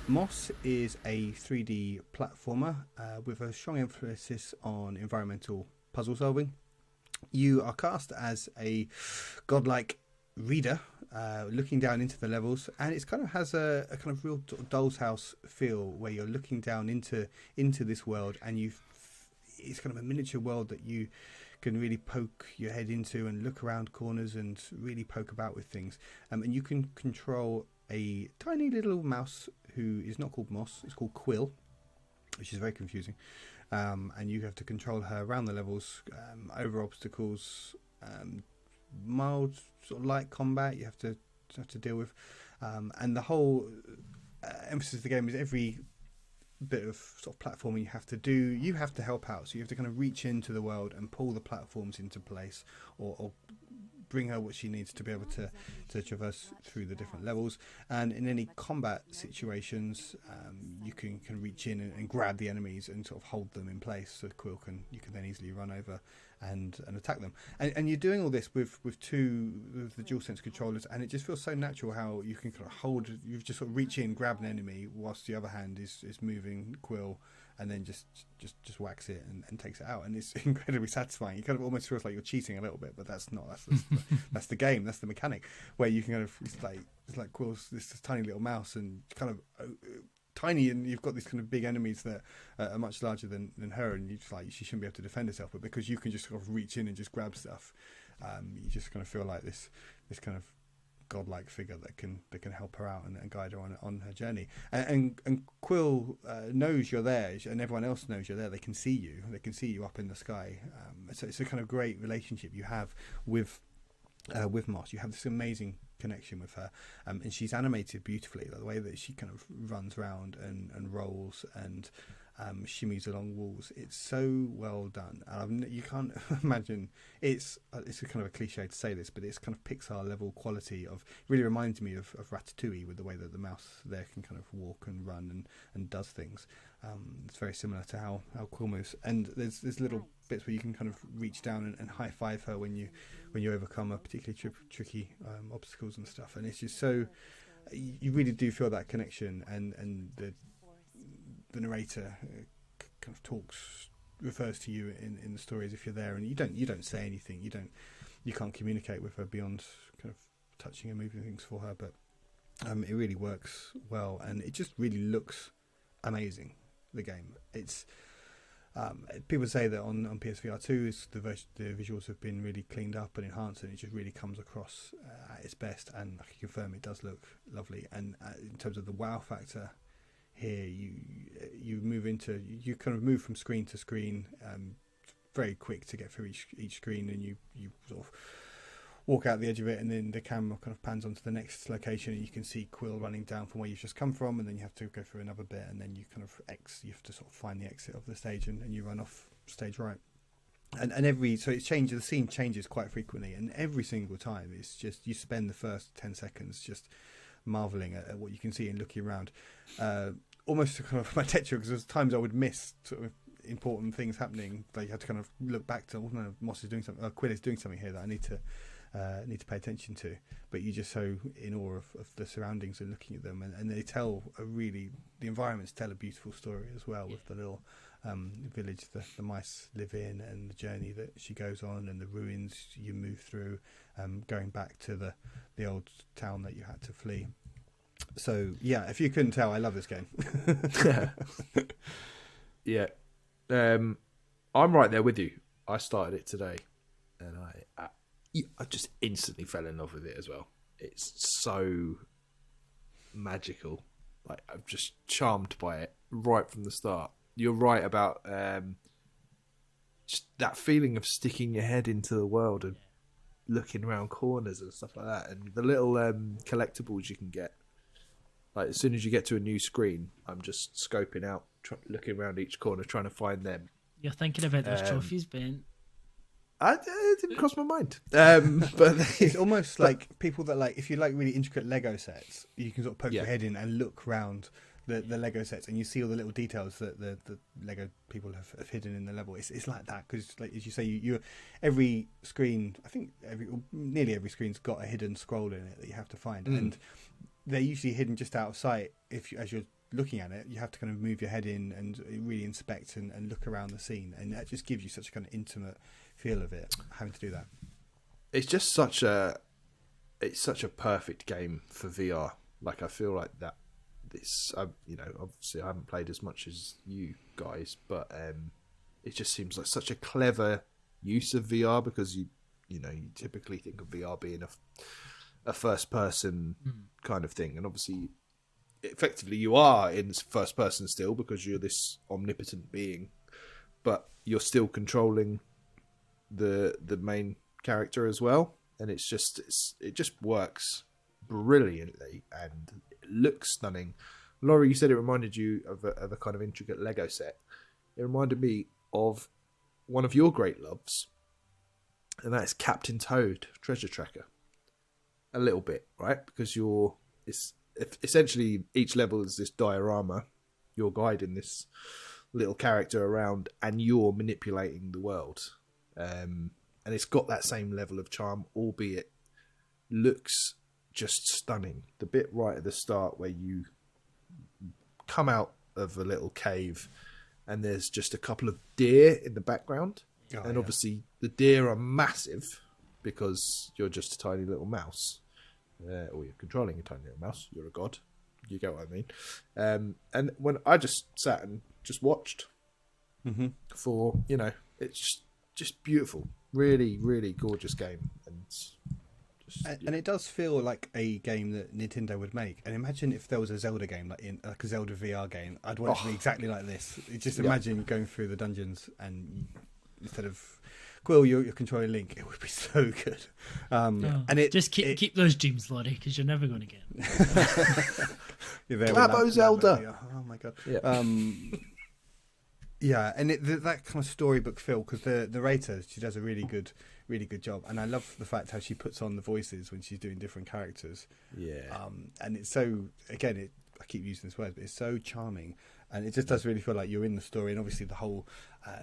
Moss is a 3D platformer with a strong emphasis on environmental puzzle solving. You are cast as a godlike reader looking down into the levels, and it kind of has a kind of real sort of doll's house feel where you're looking down into this world, and it's kind of a miniature world that you can really poke your head into and look around corners and really poke about with things. And you can control a tiny little mouse who is not called Moss, it's called Quill, which is very confusing. And you have to control her around the levels, over obstacles, mild sort of light combat you have to deal with, and the whole emphasis of the game is every bit of sort of platforming you have to help out, so you have to kind of reach into the world and pull the platforms into place, or bring her what she needs to be able to traverse through the different levels. And in any combat situations, you can reach in and grab the enemies and sort of hold them in place, so you can then easily run over and attack them. And you're doing all this with the DualSense controllers, and it just feels so natural how you can kind of you just sort of reach in, grab an enemy, whilst the other hand is moving Quill, and then just whacks it and takes it out, and it's incredibly satisfying. It kind of almost feels like you're cheating a little bit, but that's not. That's the game. That's the mechanic, where you can kind of it's like Quill's this tiny little mouse and kind of tiny, and you've got these kind of big enemies that are much larger than her, and you just she shouldn't be able to defend herself, but because you can just sort of reach in and just grab stuff, you just kind of feel like this kind of godlike figure that can help her out and guide her on her journey. And Quill knows you're there, and everyone else knows you're there. They can see you up in the sky. So it's a kind of great relationship you have with Moss. You have this amazing connection with her, and she's animated beautifully. The way that she kind of runs around and rolls and shimmies along walls, it's so well done. You can't imagine. It's a kind of a cliche to say this, but it's kind of Pixar level quality. Really reminds me of Ratatouille, with the way that the mouse there can kind of walk and run and does things. It's very similar to how Quill moves, and there's little bits where you can kind of reach down and high five her when you overcome a particularly tricky obstacles and stuff. And it's just so you really do feel that connection, and the narrator kind of refers to you in the stories if you're there, and you don't say anything, you can't communicate with her beyond kind of touching and moving things for her, but it really works well, and it just really looks amazing. The game, it's people say that on PSVR2 the visuals have been really cleaned up and enhanced, and it just really comes across at its best, and I can confirm it does look lovely. And in terms of the wow factor, here you kind of move from screen to screen, very quick to get through each screen, and you sort of walk out the edge of it, and then the camera kind of pans onto the next location, and you can see Quill running down from where you've just come from, and then you have to go through another bit, and then you kind of you have to sort of find the exit of the stage, and you run off stage right. And the scene changes quite frequently, and every single time it's just you spend the first 10 seconds just marveling at what you can see and looking around, almost to kind of my texture, because there's times I would miss sort of important things happening. Like you had to kind of look back to, no, Moss is doing something, Quill is doing something here that I need to pay attention to, but you're just so in awe of the surroundings and looking at them, and they tell the environments tell a beautiful story as well, with the little village the mice live in, and the journey that she goes on, and the ruins you move through, going back to the old town that you had to flee. So yeah, if you couldn't tell, I love this game. Yeah, I'm right there with you. I started it today, and I just instantly fell in love with it as well. It's so magical. Like, I'm just charmed by it right from the start. You're right about just that feeling of sticking your head into the world and looking around corners and stuff like that, and the little collectibles you can get. Like, as soon as you get to a new screen, I'm just scoping out, looking around each corner, trying to find them. You're thinking about those trophies, Ben. It didn't cross my mind. But it's almost like people that if you like really intricate Lego sets, you can sort of poke your head in and look around the Lego sets, and you see all the little details that the Lego people have hidden in the level. It's like that, because as you say, you every screen, I think nearly every screen's got a hidden scroll in it that you have to find, and they're usually hidden just out of sight as you're looking at it, you have to kind of move your head in and really inspect and look around the scene, and that just gives you such a kind of intimate feel of it, having to do that. It's just it's such a perfect game for VR. Like, I feel like that obviously I haven't played as much as you guys, but it just seems like such a clever use of VR, because you typically think of VR being a first person kind of thing, and obviously effectively you are in first person still, because you're this omnipotent being, but you're still controlling the main character as well, and it just works brilliantly and it looks stunning. Laurie, you said it reminded you of a kind of intricate Lego set. It reminded me of one of your great loves, and that is Captain Toad Treasure Tracker. A little bit, right? Because it's essentially each level is this diorama. You're guiding this little character around, and you're manipulating the world. And it's got that same level of charm, albeit looks just stunning. The bit right at the start where you come out of a little cave and there's just a couple of deer in the background. And obviously the deer are massive because you're just a tiny little mouse. Or you're controlling a tiny little mouse. You're a god. You get what I mean. And when I just sat and just watched for, it's just beautiful. Really, really gorgeous game. And it does feel like a game that Nintendo would make. And imagine if there was a Zelda game, like a Zelda VR game. I'd want it to be exactly like this. Just imagine going through the dungeons, and instead of Quill, you're controlling Link. It would be so good. And it just keep those dreams, Lottie, because you're never going to get them. Labo Zelda. Oh my god. Yeah. Yeah, and that kind of storybook feel, because the narrator, she does a really good job, and I love the fact how she puts on the voices when she's doing different characters. Yeah. And it's so, again, I keep using this word, but it's so charming, and it just does really feel like you're in the story. And obviously the whole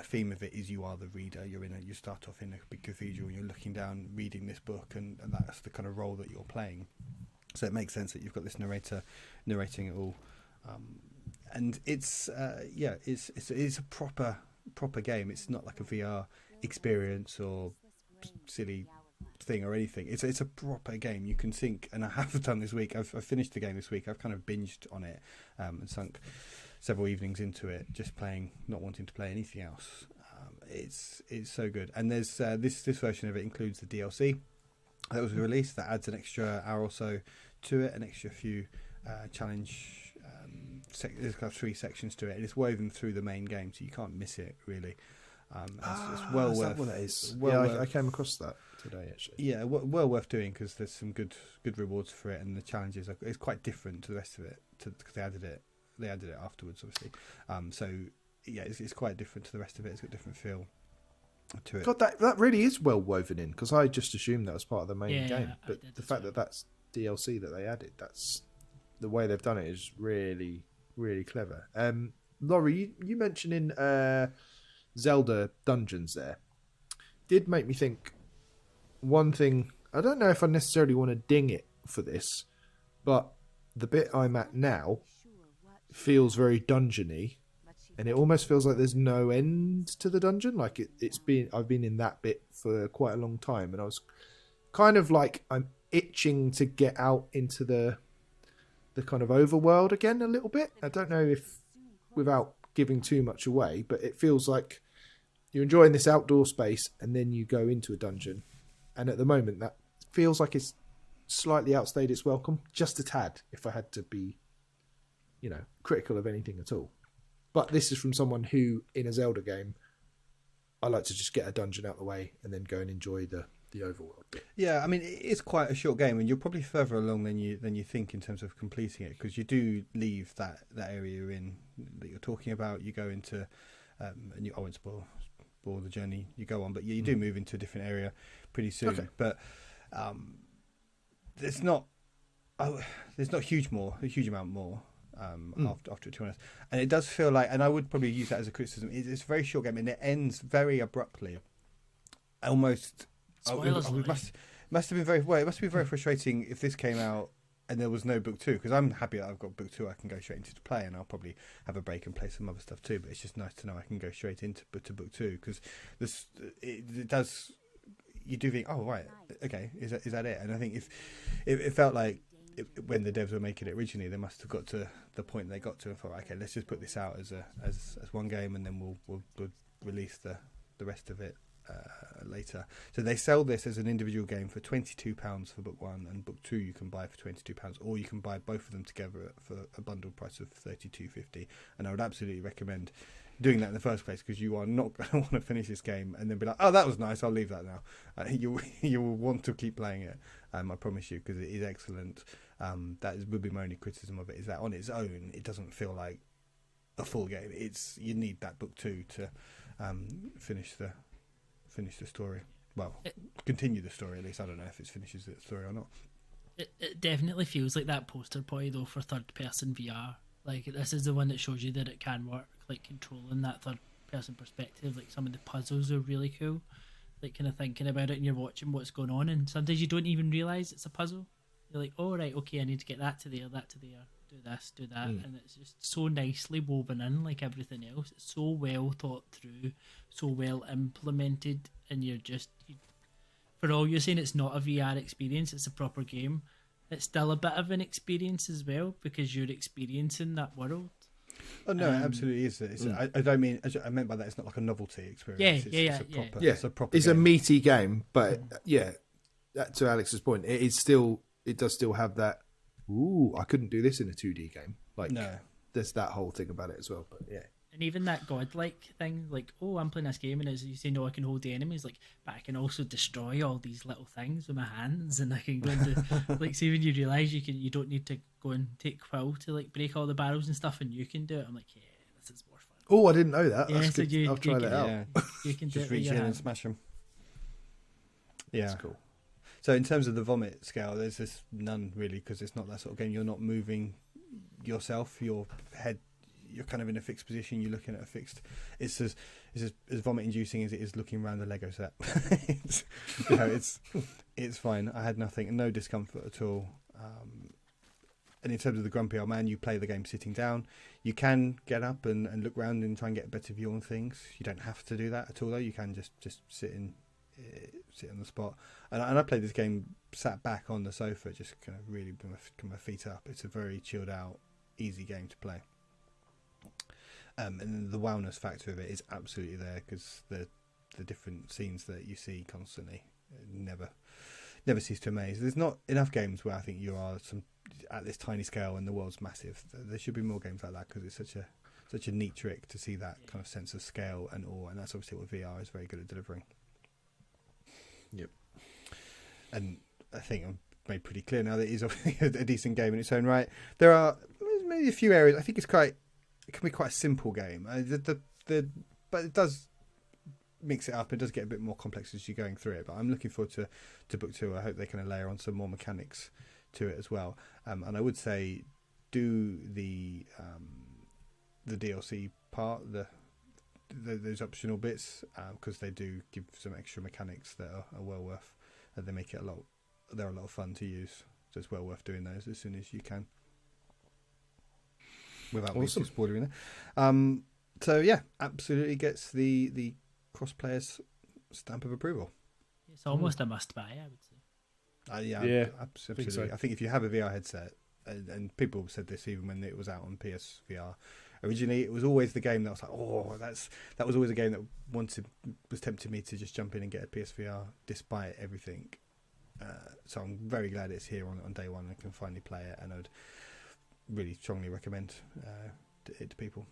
theme of it is you are the reader. You start off in a big cathedral, and you're looking down, reading this book, and that's the kind of role that you're playing. So it makes sense that you've got this narrator narrating it all. And it's a proper game. It's not like a VR experience or silly thing or anything. It's a proper game. You can sink, and I have done this week. I've finished the game this week. I've kind of binged on it and sunk several evenings into it, just playing, not wanting to play anything else. It's so good. And there's this version of it includes the DLC that was released that adds an extra hour or so to it, an extra few challenge. There's kind of 3 sections to it, and it's woven through the main game, so you can't miss it really. It's well worth. That what it is? I came across that today actually. Yeah, well worth doing, because there's some good rewards for it, and the challenges it's quite different to the rest of it, because they added it afterwards, obviously. So yeah, it's quite different to the rest of it. It's got a different feel to it. God, that really is well woven in, because I just assumed that was part of the main game, but the fact that that's DLC that they added, that's the way they've done it is really, really clever. Laurie, you mentioning Zelda dungeons there did make me think one thing. I don't know if I necessarily want to ding it for this, but the bit I'm at now feels very dungeony, and it almost feels like there's no end to the dungeon. Like I've been in that bit for quite a long time, and I was kind of like, I'm itching to get out into the kind of overworld again a little bit. I don't know if, without giving too much away, but it feels like you're enjoying this outdoor space and then you go into a dungeon, and at the moment that feels like it's slightly outstayed its welcome, just a tad, if I had to be critical of anything at all. But this is from someone who, in a Zelda game, I like to just get a dungeon out the way and then go and enjoy the overworld bit. Yeah, I mean, it's quite a short game, and you're probably further along than you think in terms of completing it, because you do leave that area you're in that you're talking about. You go into and I won't spoil the journey you go on, but you do move into a different area pretty soon. Okay. But there's not a huge amount more after 2 hours, and it does feel like, and I would probably use that as a criticism, it's a very short game, and it ends very abruptly, almost. Spoilers. It must have been very frustrating if this came out and there was no book two, because I'm happy that I've got book two. I can go straight into play, and I'll probably have a break and play some other stuff too. But it's just nice to know I can go straight into book two, because this it does. You do think, oh right, okay, is that it? And I think if it felt like when the devs were making it originally, they must have got to the point they got to and thought, okay, let's just put this out as one game, and then we'll release the rest of it later. So they sell this as an individual game for £22 for book one, and book two you can buy for £22, or you can buy both of them together for a bundle price of £32.50. And I would absolutely recommend doing that in the first place, because you are not going to want to finish this game and then be like, oh, that was nice, I'll leave that now. You will want to keep playing it, I promise you, because it is excellent. Would be my only criticism of it, is that on its own it doesn't feel like a full game. You need that book two to finish the story. Well, continue the story at least. I don't know if it finishes the story or not. It definitely feels like that poster boy though for third person VR. Like, this is the one that shows you that it can work, like controlling that third person perspective. Like, some of the puzzles are really cool, like kind of thinking about it and you're watching what's going on, and sometimes you don't even realise it's a puzzle. You're like, oh right, okay, I need to get that to there, do this, do that, and it's just so nicely woven in, like everything else. It's so well thought through, so well implemented, and for all you're saying it's not a VR experience, it's a proper game. It's still a bit of an experience as well, because you're experiencing that world. Oh no, it absolutely is. I don't mean. I meant by that, it's not like a novelty experience. It's a proper. It's game. a meaty game, but to Alex's point, it does still have that. Ooh, I couldn't do this in a 2D game. Like, no, there's that whole thing about it as well. But yeah. And even that godlike thing, like, oh, I'm playing this game, and as you say, no, I can hold the enemies, like, but I can also destroy all these little things with my hands, and I can go into, like, see when you realise you don't need to go and take Quill to, like, break all the barrels and stuff, and you can do it. I'm like, yeah, this is more fun. Oh, I didn't know that. Yeah, that's so good. I'll try that out. Yeah. You can just do it reach in and smash them. Yeah, that's cool. So in terms of the vomit scale, there's just none really, because it's not that sort of game. You're not moving yourself. Your head, you're kind of in a fixed position. You're looking at a fixed. It's as vomit inducing as it is looking around the Lego set. It's fine. I had no discomfort at all. And in terms of the grumpy old man, you play the game sitting down. You can get up and look around and try and get a better view on things. You don't have to do that at all, though. You can just sit on the spot. And I played this game sat back on the sofa, just kind of really put my feet up. It's a very chilled out, easy game to play. And the wellness factor of it is absolutely there, because the different scenes that you see constantly never cease to amaze. There's not enough games where I think you are at this tiny scale and the world's massive. There should be more games like that, because it's such a neat trick to see that kind of sense of scale and awe, and that's obviously what VR is very good at delivering. Yep. And I think I'm made pretty clear now that it is a decent game in its own right. There are maybe a few areas. I think it can be quite a simple game. But it does mix it up. It does get a bit more complex as you're going through it. But I'm looking forward to book two. I hope they kind of layer on some more mechanics to it as well. And I would say do the DLC part, those optional bits, because they do give some extra mechanics that are well worth. They make it they're a lot of fun to use. So it's well worth doing those as soon as you can, without me spoiling it. So yeah, absolutely gets the cross players stamp of approval. It's almost a must buy, I would say. Yeah, absolutely. I think if you have a VR headset, and people said this even when it was out on PSVR originally, it was always the game that was like, oh, that was always a game that was tempting me to just jump in and get a PSVR despite everything. So I'm very glad it's here on day one and can finally play it, and I'd really strongly recommend it to people.